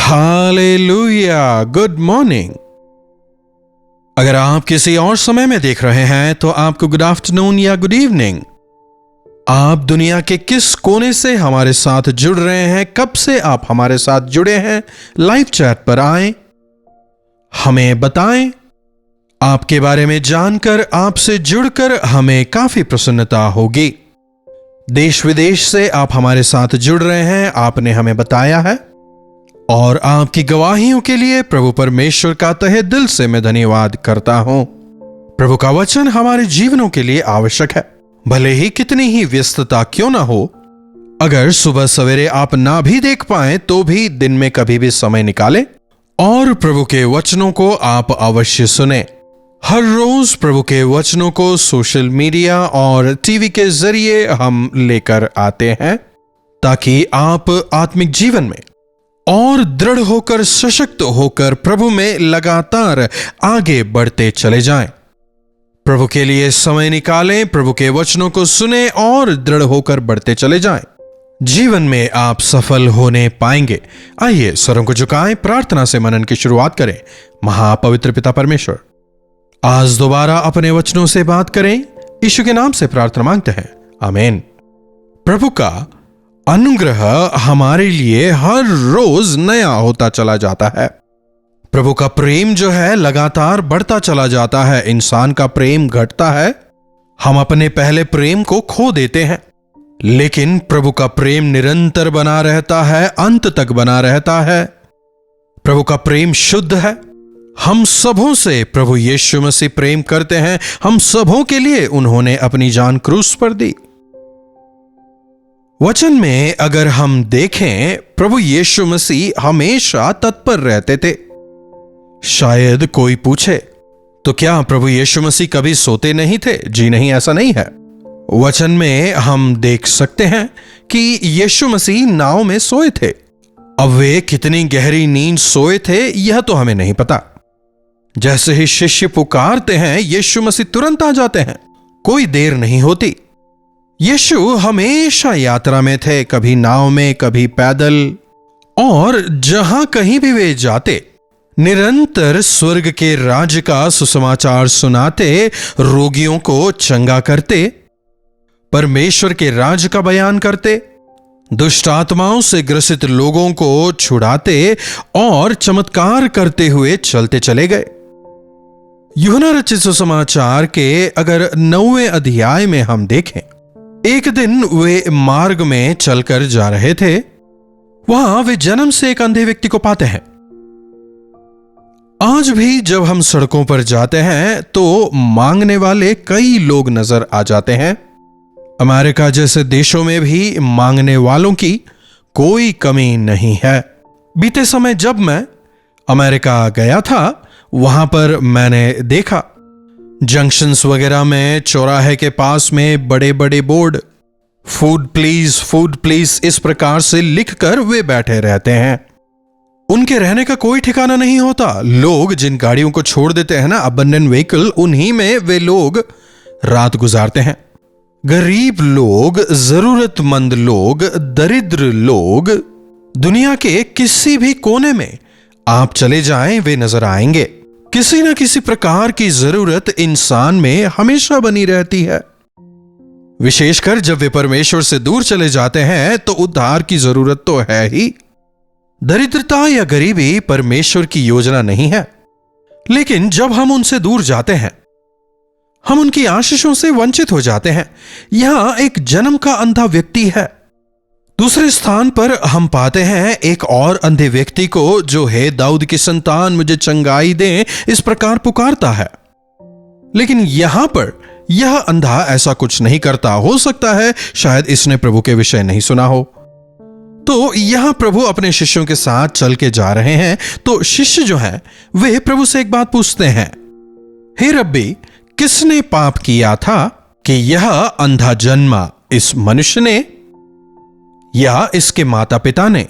Hallelujah, good morning. अगर आप किसी और समय में देख रहे हैं तो आपको गुड आफ्टरनून या गुड इवनिंग। आप दुनिया के किस कोने से हमारे साथ जुड़ रहे हैं, कब से आप हमारे साथ जुड़े हैं, लाइव चैट पर आएं, हमें बताएं। आपके बारे में जानकर, आपसे जुड़कर हमें काफी प्रसन्नता होगी। देश विदेश से आप हमारे साथ जुड़ रहे हैं, आपने हमें बताया है, और आपकी गवाहियों के लिए प्रभु परमेश्वर का तहे दिल से मैं धन्यवाद करता हूं। प्रभु का वचन हमारे जीवनों के लिए आवश्यक है, भले ही कितनी ही व्यस्तता क्यों ना हो। अगर सुबह सवेरे आप ना भी देख पाएं तो भी दिन में कभी भी समय निकालें और प्रभु के वचनों को आप अवश्य सुने। हर रोज प्रभु के वचनों को सोशल मीडिया और टीवी के जरिए हम लेकर आते हैं ताकि आप आत्मिक जीवन में और दृढ़ होकर, सशक्त होकर प्रभु में लगातार आगे बढ़ते चले जाएं। प्रभु के लिए समय निकालें, प्रभु के वचनों को सुने और दृढ़ होकर बढ़ते चले जाएं। जीवन में आप सफल होने पाएंगे। आइए स्वरों को झुकाएं, प्रार्थना से मनन की शुरुआत करें। महापवित्र पिता परमेश्वर, आज दोबारा अपने वचनों से बात करें। यीशु के नाम से प्रार्थना मांगते हैं, आमीन। प्रभु का अनुग्रह हमारे लिए हर रोज नया होता चला जाता है। प्रभु का प्रेम जो है लगातार बढ़ता चला जाता है। इंसान का प्रेम घटता है, हम अपने पहले प्रेम को खो देते हैं, लेकिन प्रभु का प्रेम निरंतर बना रहता है, अंत तक बना रहता है। प्रभु का प्रेम शुद्ध है। हम सबों से प्रभु यीशु मसीह प्रेम करते हैं। हम सबों के लिए उन्होंने अपनी जान क्रूस पर दी। वचन में अगर हम देखें, प्रभु यीशु मसीह हमेशा तत्पर रहते थे। शायद कोई पूछे तो क्या प्रभु यीशु मसीह कभी सोते नहीं थे? जी नहीं, ऐसा नहीं है। वचन में हम देख सकते हैं कि यीशु मसीह नाव में सोए थे। अब वे कितनी गहरी नींद सोए थे यह तो हमें नहीं पता। जैसे ही शिष्य पुकारते हैं, यीशु मसीह तुरंत आ जाते हैं, कोई देर नहीं होती। यीशु हमेशा यात्रा में थे, कभी नाव में, कभी पैदल, और जहां कहीं भी वे जाते, निरंतर स्वर्ग के राज्य का सुसमाचार सुनाते, रोगियों को चंगा करते, परमेश्वर के राज्य का बयान करते, दुष्ट आत्माओं से ग्रसित लोगों को छुड़ाते और चमत्कार करते हुए चलते चले गए। यूहन्ना रचित सुसमाचार के अगर 9वें अध्याय में हम देखें, एक दिन वे मार्ग में चलकर जा रहे थे। वहां वे जन्म से एक अंधे व्यक्ति को पाते हैं। आज भी जब हम सड़कों पर जाते हैं तो मांगने वाले कई लोग नजर आ जाते हैं। अमेरिका जैसे देशों में भी मांगने वालों की कोई कमी नहीं है। बीते समय जब मैं अमेरिका गया था, वहां पर मैंने देखा जंक्शंस वगैरह में, चौराहे के पास में बड़े बड़े बोर्ड, फूड प्लीज इस प्रकार से लिखकर वे बैठे रहते हैं। उनके रहने का कोई ठिकाना नहीं होता। लोग जिन गाड़ियों को छोड़ देते हैं ना, अबंडन व्हीकल, उन्हीं में वे लोग रात गुजारते हैं। गरीब लोग, जरूरतमंद लोग, दरिद्र लोग, दुनिया के किसी भी कोने में आप चले जाएं, वे नजर आएंगे। किसी न किसी प्रकार की जरूरत इंसान में हमेशा बनी रहती है। विशेषकर जब वे परमेश्वर से दूर चले जाते हैं तो उद्धार की जरूरत तो है ही। दरिद्रता या गरीबी परमेश्वर की योजना नहीं है, लेकिन जब हम उनसे दूर जाते हैं, हम उनकी आशीषों से वंचित हो जाते हैं। यहां एक जन्म का अंधा व्यक्ति है। दूसरे स्थान पर हम पाते हैं एक और अंधे व्यक्ति को, जो है दाऊद की संतान मुझे चंगाई दे, इस प्रकार पुकारता है। लेकिन यहां पर यह अंधा ऐसा कुछ नहीं करता। हो सकता है शायद इसने प्रभु के विषय नहीं सुना हो। तो यहां प्रभु अपने शिष्यों के साथ चल के जा रहे हैं, तो शिष्य जो हैं वे प्रभु से एक बात पूछते हैं, हे रब्बी, किसने पाप किया था कि यह अंधा जन्मा, इस मनुष्य ने या इसके माता पिता ने?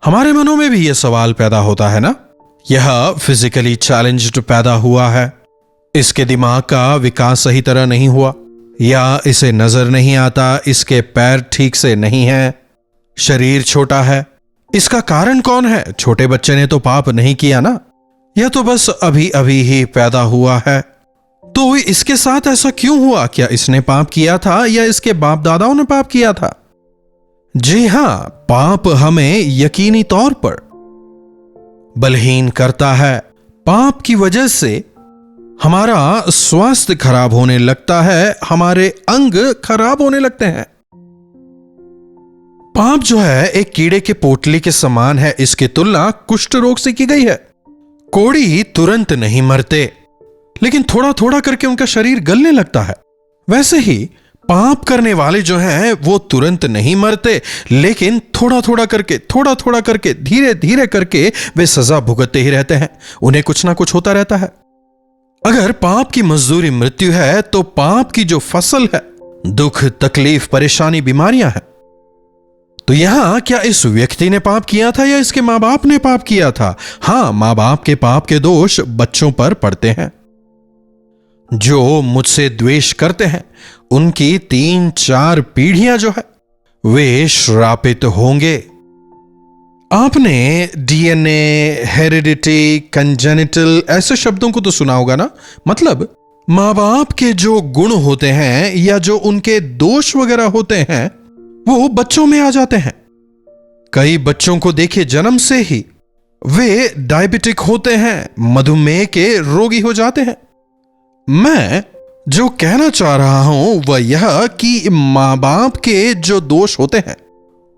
हमारे मनों में भी यह सवाल पैदा होता है ना। यह फिजिकली चैलेंज्ड पैदा हुआ है, इसके दिमाग का विकास सही तरह नहीं हुआ, या इसे नजर नहीं आता, इसके पैर ठीक से नहीं हैं, शरीर छोटा है, इसका कारण कौन है? छोटे बच्चे ने तो पाप नहीं किया ना, यह तो बस अभी अभी ही पैदा हुआ है। तो इसके साथ ऐसा क्यों हुआ? क्या इसने पाप किया था या इसके बाप दादाओं ने पाप किया था? जी हां, पाप हमें यकीनी तौर पर बलहीन करता है। पाप की वजह से हमारा स्वास्थ्य खराब होने लगता है, हमारे अंग खराब होने लगते हैं। पाप जो है एक कीड़े के पोटली के समान है। इसकी तुलना कुष्ठ रोग से की गई है। कोढ़ी तुरंत नहीं मरते, लेकिन थोड़ा थोड़ा करके उनका शरीर गलने लगता है। वैसे ही पाप करने वाले जो हैं वो तुरंत नहीं मरते, लेकिन थोड़ा थोड़ा करके धीरे धीरे करके वे सजा भुगतते ही रहते हैं। उन्हें कुछ ना कुछ होता रहता है। अगर पाप की मजदूरी मृत्यु है, तो पाप की जो फसल है दुख, तकलीफ, परेशानी, बीमारियां हैं। तो यहां क्या इस व्यक्ति ने पाप किया था या इसके मां बाप ने पाप किया था? हां, मां बाप के पाप के दोष बच्चों पर पड़ते हैं। जो मुझसे द्वेष करते हैं उनकी 3-4 पीढ़ियां जो है वे श्रापित होंगे। आपने डीएनए, हेरिडिटी, कंजेनिटल ऐसे शब्दों को तो सुना होगा ना। मतलब मां बाप के जो गुण होते हैं या जो उनके दोष वगैरह होते हैं वो बच्चों में आ जाते हैं। कई बच्चों को देखिए जन्म से ही वे डायबिटिक होते हैं, मधुमेह के रोगी हो जाते हैं। मैं जो कहना चाह रहा हूं वह यह कि मां बाप के जो दोष होते हैं,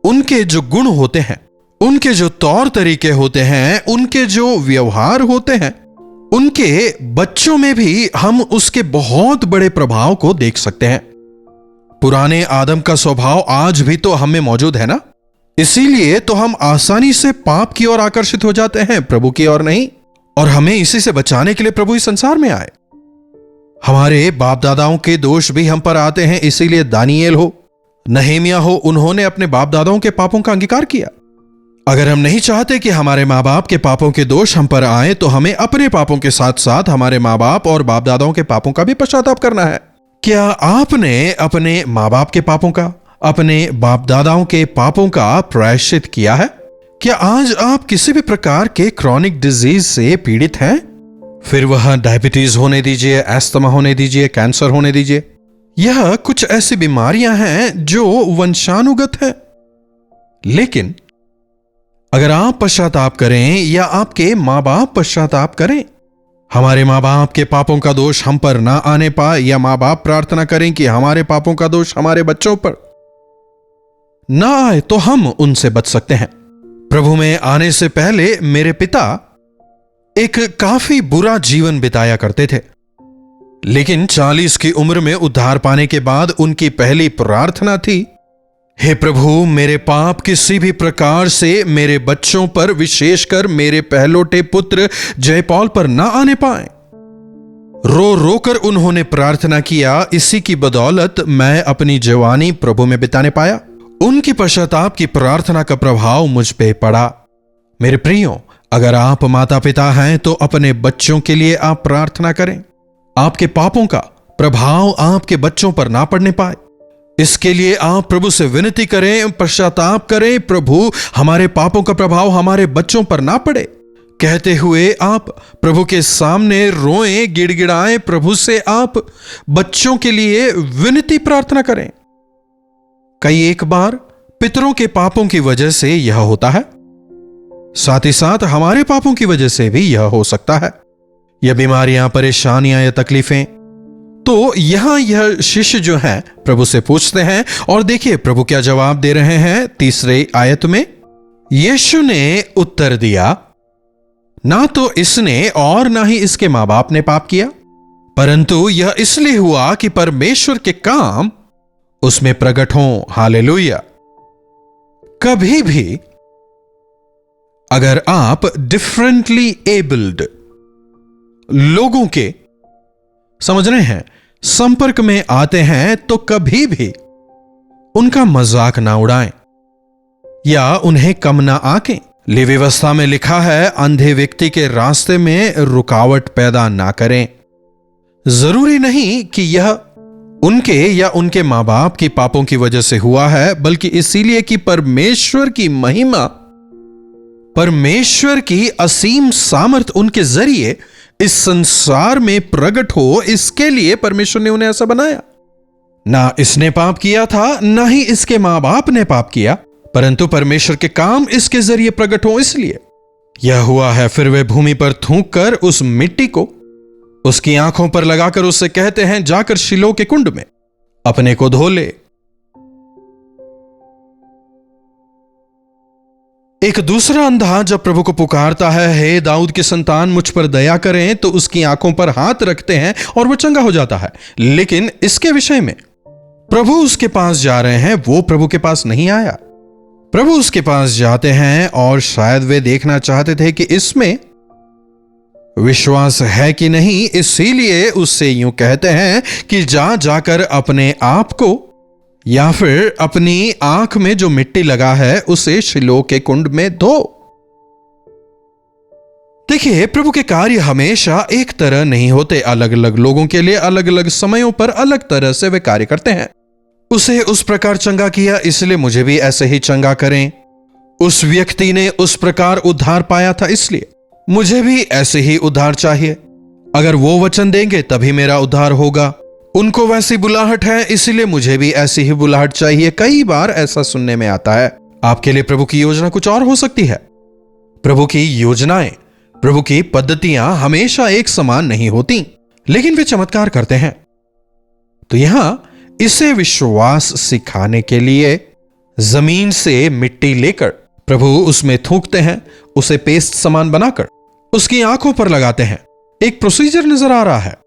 उनके जो गुण होते हैं, उनके जो तौर तरीके होते हैं, उनके जो व्यवहार होते हैं, उनके बच्चों में भी हम उसके बहुत बड़े प्रभाव को देख सकते हैं। पुराने आदम का स्वभाव आज भी तो हमें मौजूद है ना। इसीलिए तो हम आसानी से पाप की ओर आकर्षित हो जाते हैं, प्रभु की ओर नहीं। और हमें इसी से बचाने के लिए प्रभु इस संसार में आए। हमारे बाप दादाओं के दोष भी हम पर आते हैं। इसीलिए दानिएल हो, नहेमिया हो, उन्होंने अपने बाप दादाओं के पापों का अंगीकार किया। अगर हम नहीं चाहते कि हमारे माँ बाप के पापों के दोष हम पर आए, तो हमें अपने पापों के साथ साथ हमारे माँ बाप और बाप दादाओं के पापों का भी पश्चाताप करना है। क्या आपने अपने माँ बाप के पापों का, अपने बाप दादाओं के पापों का प्रायश्चित किया है? क्या आज आप किसी भी प्रकार के क्रॉनिक डिजीज से पीड़ित हैं? फिर वह डायबिटीज होने दीजिए, एस्थमा होने दीजिए, कैंसर होने दीजिए, यह कुछ ऐसी बीमारियां हैं जो वंशानुगत है। लेकिन अगर आप पश्चाताप करें या आपके माँ बाप पश्चाताप करें, हमारे माँ बाप के पापों का दोष हम पर ना आने पाए, या माँ बाप प्रार्थना करें कि हमारे पापों का दोष हमारे बच्चों पर ना आए, तो हम उनसे बच सकते हैं। प्रभु में आने से पहले मेरे पिता एक काफी बुरा जीवन बिताया करते थे, लेकिन 40 की उम्र में उद्धार पाने के बाद उनकी पहली प्रार्थना थी, हे प्रभु, मेरे पाप किसी भी प्रकार से मेरे बच्चों पर, विशेषकर मेरे पहलोटे पुत्र जयपॉल पर ना आने पाए। रो रो कर उन्होंने प्रार्थना किया। इसी की बदौलत मैं अपनी जवानी प्रभु में बिताने पाया। उनकी पश्चाताप की प्रार्थना का प्रभाव मुझ पे पड़ा। मेरे प्रियो, अगर आप माता पिता हैं तो अपने बच्चों के लिए आप प्रार्थना करें, आपके पापों का प्रभाव आपके बच्चों पर ना पड़ने पाए। इसके लिए आप प्रभु से विनती करें, पश्चाताप करें, प्रभु हमारे पापों का प्रभाव हमारे बच्चों पर ना पड़े कहते हुए आप प्रभु के सामने रोएं, गिड़गिड़ाएं, प्रभु से आप बच्चों के लिए विनती प्रार्थना करें। कई एक बार पितरों के पापों की वजह से यह होता है, साथ ही साथ हमारे पापों की वजह से भी यह हो सकता है। यह बीमारियां, परेशानियां या तकलीफें। तो यहां यह शिष्य जो हैं प्रभु से पूछते हैं, और देखिए प्रभु क्या जवाब दे रहे हैं 3री आयत में। यीशु ने उत्तर दिया, ना तो इसने और ना ही इसके मां बाप ने पाप किया, परंतु यह इसलिए हुआ कि परमेश्वर के काम उसमें प्रकट हों। हालेलुया। कभी भी अगर आप डिफरेंटली एबल्ड लोगों के, समझ रहे हैं, संपर्क में आते हैं, तो कभी भी उनका मजाक ना उड़ाएं या उन्हें कम ना आंकें। ले व्यवस्था में लिखा है, अंधे व्यक्ति के रास्ते में रुकावट पैदा ना करें। जरूरी नहीं कि यह उनके या उनके मां बाप की पापों की वजह से हुआ है, बल्कि इसीलिए कि परमेश्वर की महिमा परमेश्वर की असीम सामर्थ उनके जरिए इस संसार में प्रकट हो, इसके लिए परमेश्वर ने उन्हें ऐसा बनाया। ना इसने पाप किया था, ना ही इसके मां बाप ने पाप किया, परंतु परमेश्वर के काम इसके जरिए प्रकट हो, इसलिए यह हुआ है। फिर वे भूमि पर थूक कर उस मिट्टी को उसकी आंखों पर लगाकर उससे कहते हैं, जाकर शिलो के कुंड में अपने को धो ले। एक दूसरा अंधा जब प्रभु को पुकारता है, हे दाऊद के संतान मुझ पर दया करें, तो उसकी आंखों पर हाथ रखते हैं और वह चंगा हो जाता है। लेकिन इसके विषय में प्रभु उसके पास जा रहे हैं, वो प्रभु के पास नहीं आया। प्रभु उसके पास जाते हैं और शायद वे देखना चाहते थे कि इसमें विश्वास है कि नहीं, इसीलिए उससे यूं कहते हैं कि जाकर अपने आप को या फिर अपनी आंख में जो मिट्टी लगा है उसे शिलो के कुंड में धो। देखिए, प्रभु के कार्य हमेशा एक तरह नहीं होते। अलग अलग लोगों के लिए अलग अलग समयों पर अलग तरह से वे कार्य करते हैं। उसे उस प्रकार चंगा किया, इसलिए मुझे भी ऐसे ही चंगा करें। उस व्यक्ति ने उस प्रकार उद्धार पाया था, इसलिए मुझे भी ऐसे ही उद्धार चाहिए। अगर वो वचन देंगे तभी मेरा उद्धार होगा। उनको वैसी बुलाहट है, इसलिए मुझे भी ऐसी ही बुलाहट चाहिए। कई बार ऐसा सुनने में आता है। आपके लिए प्रभु की योजना कुछ और हो सकती है। प्रभु की योजनाएं, प्रभु की पद्धतियां हमेशा एक समान नहीं होती, लेकिन वे चमत्कार करते हैं। तो यहां इसे विश्वास सिखाने के लिए जमीन से मिट्टी लेकर प्रभु उसमें थूकते हैं, उसे पेस्ट समान बनाकर उसकी आंखों पर लगाते हैं। एक प्रोसीजर नजर आ रहा है।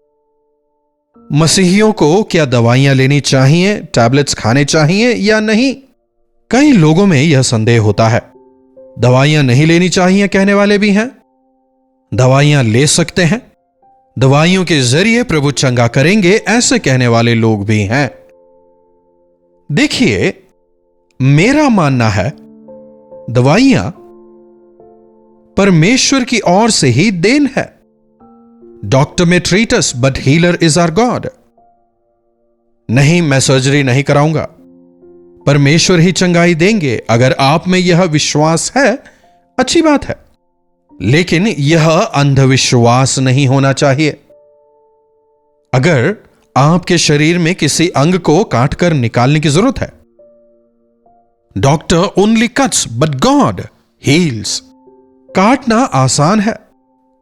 मसीहियों को क्या दवाइयां लेनी चाहिए, टैबलेट्स खाने चाहिए या नहीं? कई लोगों में यह संदेह होता है। दवाइयां नहीं लेनी चाहिए कहने वाले भी हैं, दवाइयां ले सकते हैं, दवाइयों के जरिए प्रभु चंगा करेंगे ऐसे कहने वाले लोग भी हैं। देखिए, मेरा मानना है दवाइयां परमेश्वर की ओर से ही देन है। Doctor may treat us but healer is our God. नहीं, मैं सर्जरी नहीं कराऊंगा, परमेश्वर ही चंगाई देंगे। अगर आप में यह विश्वास है, अच्छी बात है, लेकिन यह अंधविश्वास नहीं होना चाहिए। अगर आपके शरीर में किसी अंग को काटकर निकालने की जरूरत है, doctor only cuts but God heels. काटना आसान है,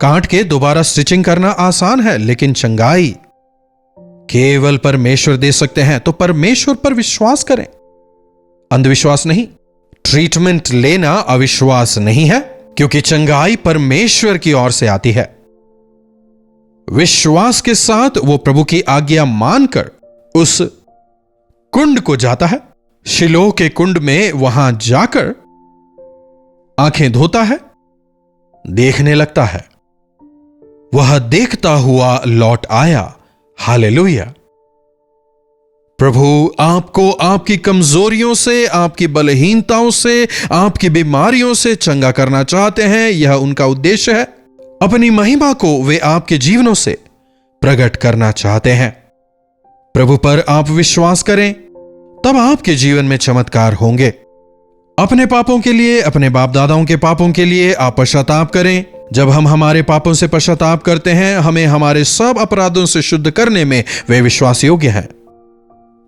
काट के दोबारा स्टिचिंग करना आसान है, लेकिन चंगाई केवल परमेश्वर दे सकते हैं। तो परमेश्वर पर विश्वास करें, अंधविश्वास नहीं। ट्रीटमेंट लेना अविश्वास नहीं है, क्योंकि चंगाई परमेश्वर की ओर से आती है। विश्वास के साथ वो प्रभु की आज्ञा मानकर उस कुंड को जाता है, शिलो के कुंड में वहां जाकर आंखें धोता है, देखने लगता है। वह देखता हुआ लौट आया। हालेलुया। प्रभु आपको आपकी कमजोरियों से, आपकी बलहीनताओं से, आपकी बीमारियों से चंगा करना चाहते हैं। यह उनका उद्देश्य है। अपनी महिमा को वे आपके जीवनों से प्रकट करना चाहते हैं। प्रभु पर आप विश्वास करें, तब आपके जीवन में चमत्कार होंगे। अपने पापों के लिए, अपने बाप दादाओं के पापों के लिए आप पश्चाताप करें। जब हम हमारे पापों से पश्चाताप करते हैं, हमें हमारे सब अपराधों से शुद्ध करने में वे विश्वास योग्य हैं।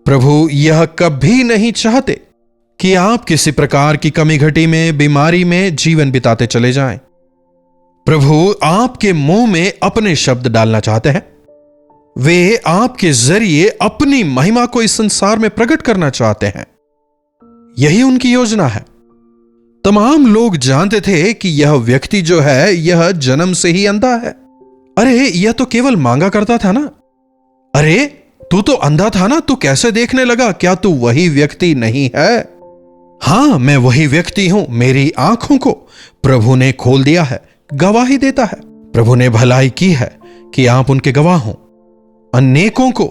प्रभु यह कभी नहीं चाहते कि आप किसी प्रकार की कमी घटी में, बीमारी में जीवन बिताते चले जाएं। प्रभु आपके मुंह में अपने शब्द डालना चाहते हैं। वे आपके जरिए अपनी महिमा को इस संसार में प्रकट करना चाहते हैं। यही उनकी योजना है। तमाम लोग जानते थे कि यह व्यक्ति जो है, यह जन्म से ही अंधा है। अरे, यह तो केवल मांगा करता था ना। अरे, तू तो अंधा था ना, तू कैसे देखने लगा? क्या तू वही व्यक्ति नहीं है? हां, मैं वही व्यक्ति हूं। मेरी आंखों को प्रभु ने खोल दिया है, गवाही देता है। प्रभु ने भलाई की है कि आप उनके गवाह हों। अनेकों को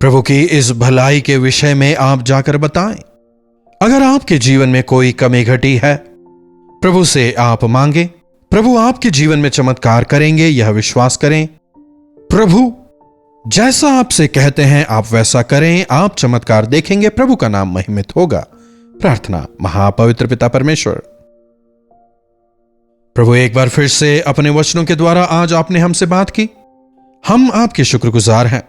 प्रभु की इस भलाई के विषय में आप जाकर बताएं। अगर आपके जीवन में कोई कमी घटी है, प्रभु से आप मांगे। प्रभु आपके जीवन में चमत्कार करेंगे, यह विश्वास करें। प्रभु जैसा आपसे कहते हैं आप वैसा करें, आप चमत्कार देखेंगे, प्रभु का नाम महिमित होगा। प्रार्थना। महापवित्र पिता परमेश्वर, प्रभु, एक बार फिर से अपने वचनों के द्वारा आज आपने हमसे बात की, हम आपके शुक्रगुजार हैं।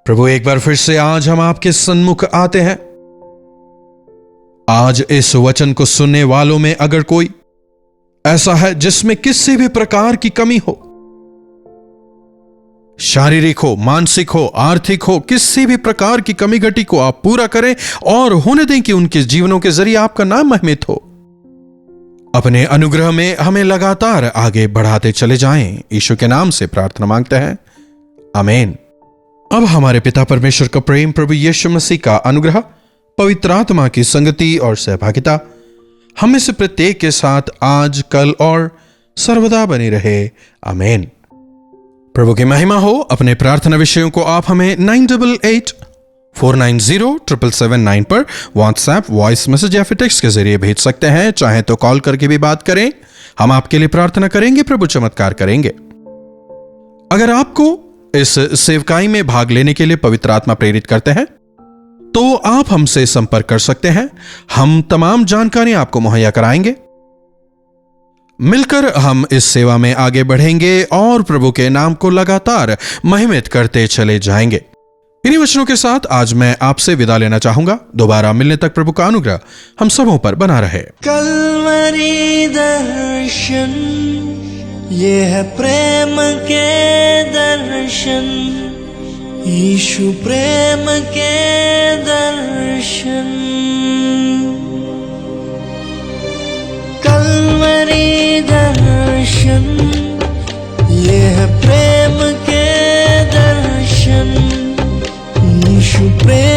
प्रभु, एक बार फिर से आज हम आपके सन्मुख आते हैं। आज इस वचन को सुनने वालों में अगर कोई ऐसा है जिसमें किसी भी प्रकार की कमी हो, शारीरिक हो, मानसिक हो, आर्थिक हो, किसी भी प्रकार की कमी घटी को आप पूरा करें और होने दें कि उनके जीवनों के जरिए आपका नाम महिमित हो। अपने अनुग्रह में हमें लगातार आगे बढ़ाते चले जाएं। यीशु के नाम से प्रार्थना मांगते हैं, आमीन। अब हमारे पिता परमेश्वर का प्रेम, प्रभु यीशु मसीह का अनुग्रह, पवित्र आत्मा की संगति और सहभागिता हम में से प्रत्येक के साथ आज, कल और सर्वदा बनी रहे, आमीन। प्रभु की महिमा हो। अपने प्रार्थना विषयों को आप हमें 9884907779 पर व्हाट्सएप, वॉइस मैसेज या फिर टेक्स्ट के जरिए भेज सकते हैं। चाहे तो कॉल करके भी बात करें, हम आपके लिए प्रार्थना करेंगे, प्रभु चमत्कार करेंगे। अगर आपको इस सेवकाई में भाग लेने के लिए पवित्र आत्मा प्रेरित करते हैं तो आप हमसे संपर्क कर सकते हैं। हम तमाम जानकारी आपको मुहैया कराएंगे। मिलकर हम इस सेवा में आगे बढ़ेंगे और प्रभु के नाम को लगातार महिमित करते चले जाएंगे। इन्हीं वचनों के साथ आज मैं आपसे विदा लेना चाहूंगा। दोबारा मिलने तक प्रभु का अनुग्रह हम सबों पर बना रहे। कल्वरी दर्शन, ये है प्रेम के दर्शन, यीशु प्रेम के दर्शन। कल्वरी दर्शन, ये है प्रेम के दर्शन, यीशु प्रेम